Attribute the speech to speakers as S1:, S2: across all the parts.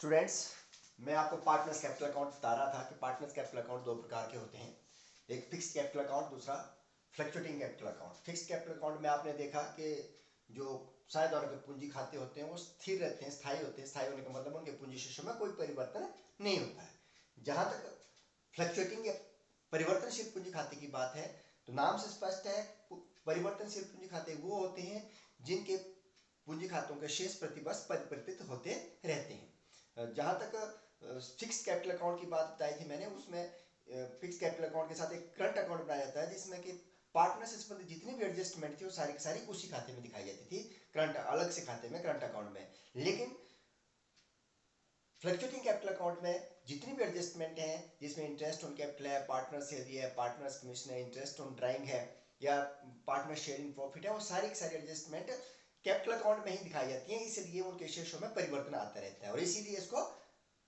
S1: Students, मैं आपको partners capital account बता रहा था कि पार्टनर्स कैपिटल अकाउंट दो प्रकार के होते हैं, एक फिक्स कैपिटल अकाउंट, दूसरा fluctuating capital account. Fix capital account में आपने देखा कि जो साझेदारों के पूंजी खाते होते हैं वो स्थिर रहते हैं, स्थायी होते हैं। स्थायी होने का मतलब उनके पूंजी शेषों में कोई परिवर्तन नहीं होता है। जहां तक फ्लक्चुएटिंग या परिवर्तनशील पूंजी खाते की बात है तो नाम से स्पष्ट है, परिवर्तनशील पूंजी खाते वो होते हैं जिनके पूंजी खातों के शेष प्रतिवर्ष परिवर्तित होते रहते हैं। जहां तक फिक्स कैपिटल अकाउंट की बात बताई थी मैंने, उसमें फिक्स कैपिटल अकाउंट के साथ एक करंट अकाउंट बनाया जाता है जिसमें कि पार्टनर से संबंधित जितनी भी एडजस्टमेंट थी वो सारी की सारी उसी खाते में दिखाई जाती थी, करंट अलग से खाते में, करंट अकाउंट में। लेकिन फ्लक्चुएटिंग कैपिटल अकाउंट में जितनी भी एडजस्टमेंट है, जिसमें इंटरेस्ट ऑन कैपिटल है, पार्टनर सैलरी है, पार्टनर्स कमीशन है, इंटरेस्ट ऑन ड्राइंग है या पार्टनर शेयरिंग प्रॉफिट है, वो सारी की सारी एडजस्टमेंट कैपिटल अकाउंट में ही दिखाई जाती है। इसलिए उनके शेषों में परिवर्तन आता रहता है और इसीलिए इसको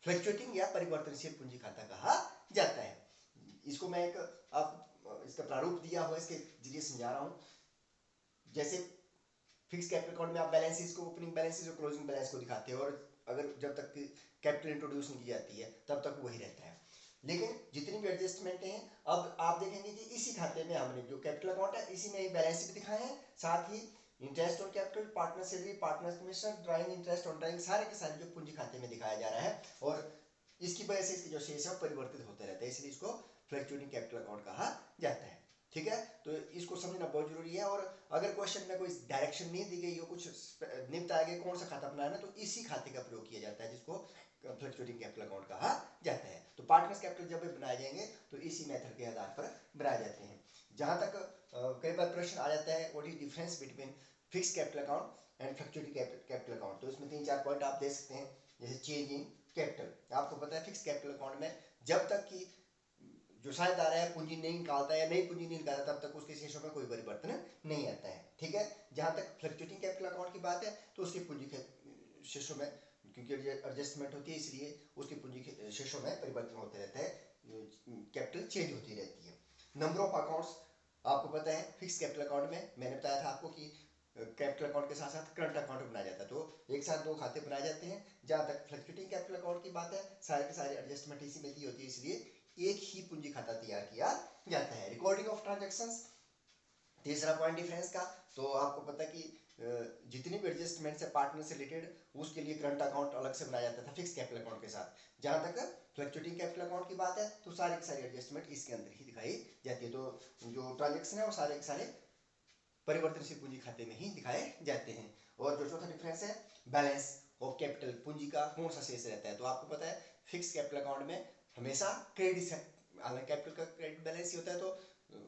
S1: फ्लक्चुएटिंग या परिवर्तनशील पूंजी खाता कहा जाता है। इसको मैं एक आप इसका प्रारूप दिया हुआ इसके जरिए समझा रहा हूं। जैसे फिक्स कैपिटल अकाउंट में आप बैलेंसेस को, ओपनिंग बैलेंसेस और क्लोजिंग बैलेंस को दिखाते हैं और अगर जब तक कैपिटल इंट्रोड्यूस नहीं की जाती है तब तक वही रहता है। लेकिन जितनी भी एडजस्टमेंट हैं, अब आप देखेंगे कि इसी खाते में हमने जो कैपिटल अकाउंट है इसी में बैलेंस भी दिखाए हैं, साथ ही interest on capital, partner salary, partner commission, drawing, interest on drawing, सारे के सारे जो पूंजी खाते में दिखाया जा रहा है और इसकी वजह से इसके जो शेष है वो परिवर्तित होते रहते हैं, इसलिए इसको फ्लक्चुएटिंग कैपिटल अकाउंट कहा जाता है। ठीक है, तो इसको समझना बहुत जरूरी है। और अगर क्वेश्चन में कोई डायरेक्शन नहीं दी गई हो, कुछ नहीं बताया गया कौन सा खाता बनाना, तो इसी खाते का प्रयोग किया जाता है जिसको फ्लक्चुएटिंग कैपिटल अकाउंट कहा जाता है। तो पार्टनर्स कैपिटल जब भी बनाए जाएंगे तो इसी मेथड के आधार पर बनाए जाते हैं। जहां तक कई बार प्रश्न आ जाता है what is difference between fix capital account and fluctuating capital account, तो इसमें 3-4 पॉइंट आप दे सकते हैं। जैसे चेंज इन कैपिटल, आपको पता है फिक्स कैपिटल अकाउंट में जब तक कि जो साझेदार है पूंजी नहीं निकालता है या नई पूंजी नहीं निकालता तब तक उसके शेषों में कोई परिवर्तन नहीं आता है। ठीक है, जहां तक फ्लक्चुएटिंग कैपिटल अकाउंट की बात है तो उसकी पूंजी के शेषों में क्योंकि एडजस्टमेंट होती है इसलिए उसकी पूंजी के शेषों में परिवर्तन होते रहता है, कैपिटल चेंज होती रहती है। नंबर ऑफ अकाउंट्स आपको पता है फिक्स कैपिटल अकाउंट में मैंने बताया था आपको कि कैपिटल अकाउंट के साथ साथ करंट अकाउंट बनाया जाता है, तो एक साथ दो खाते बनाए जाते हैं। जहां तक फ्लक्चुएटिंग कैपिटल अकाउंट की बात है सारे के सारे एडजस्टमेंट इसी में की होती है, इसलिए एक ही पूंजी खाता तैयार किया जाता है। रिकॉर्डिंग ऑफ ट्रांजैक्शंस, तीसरा पॉइंट डिफरेंस का, तो आपको पता है कि जितनी भी एडजस्टमेंट है पार्टनर से रिलेटेड उसके लिए करंट अकाउंट अलग से बनाया जाता था फिक्स कैपिटल अकाउंट के साथ। जहां तक फ्लक्चुएटिंग कैपिटल अकाउंट की बात है तो सारी की सारी एडजस्टमेंट इसके अंदर ही दिखाई जाती है। तो जो ट्रांजेक्शन है वो सारे के सारे परिवर्तनशील पूंजी खाते में ही दिखाए जाते हैं। और जो चौथा डिफरेंस है बैलेंस ऑफ कैपिटल, पूंजी का कौन सा शेष रहता है, तो आपको पता है फिक्स कैपिटल अकाउंट में हमेशा क्रेडिट, हालांकि कैपिटल का क्रेडिट बैलेंस ही होता है तो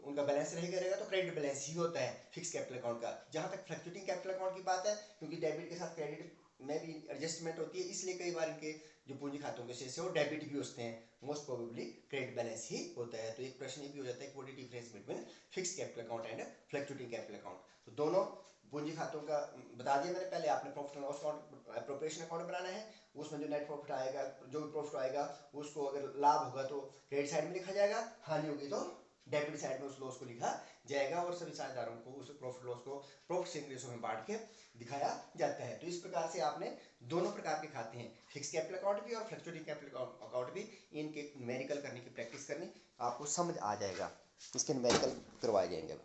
S1: उनका बैलेंस रहेगा तो क्रेडिट बैलेंस ही होता है फिक्स कैपिटल अकाउंट का। जहां तक फ्लक्चुएटिंग कैपिटल अकाउंट की बात है, क्योंकि डेबिट के साथ क्रेडिट में भी एडजस्टमेंट होती है इसलिए कई बार इनके जो पूंजी खातों के शेष है वो डेबिट भी होते हैं, मोस्ट प्रोबेबली क्रेडिट बैलेंस ही होता है। तो एक प्रश्न ये भी हो जाता है what is difference between fix capital account and fluctuating capital account. तो दोनों पूंजी खातों का बता दिया मैंने पहले। आपने profit and loss account, appropriation account बनाना है, उसमें जो नेट प्रॉफिट आएगा, जो भी प्रॉफिट आएगा उसको अगर लाभ होगा तो क्रेडिट साइड में लिखा जाएगा, हानि होगी तो डेबिट साइड में उस लॉस को लिखा जाएगा और सभी साझेदारों को उस प्रॉफिट लॉस को प्रॉफिट शेयरिंग रेशो में बांट के दिखाया जाता है। तो इस प्रकार से आपने दोनों प्रकार के खाते हैं, फिक्स कैपिटल अकाउंट भी और फ्लक्चुएटिंग कैपिटल अकाउंट भी, इनके न्यूमेरिकल करने की प्रैक्टिस करनी, आपको समझ आ जाएगा। इसके न्यूमेरिकल करवाए जाएंगे।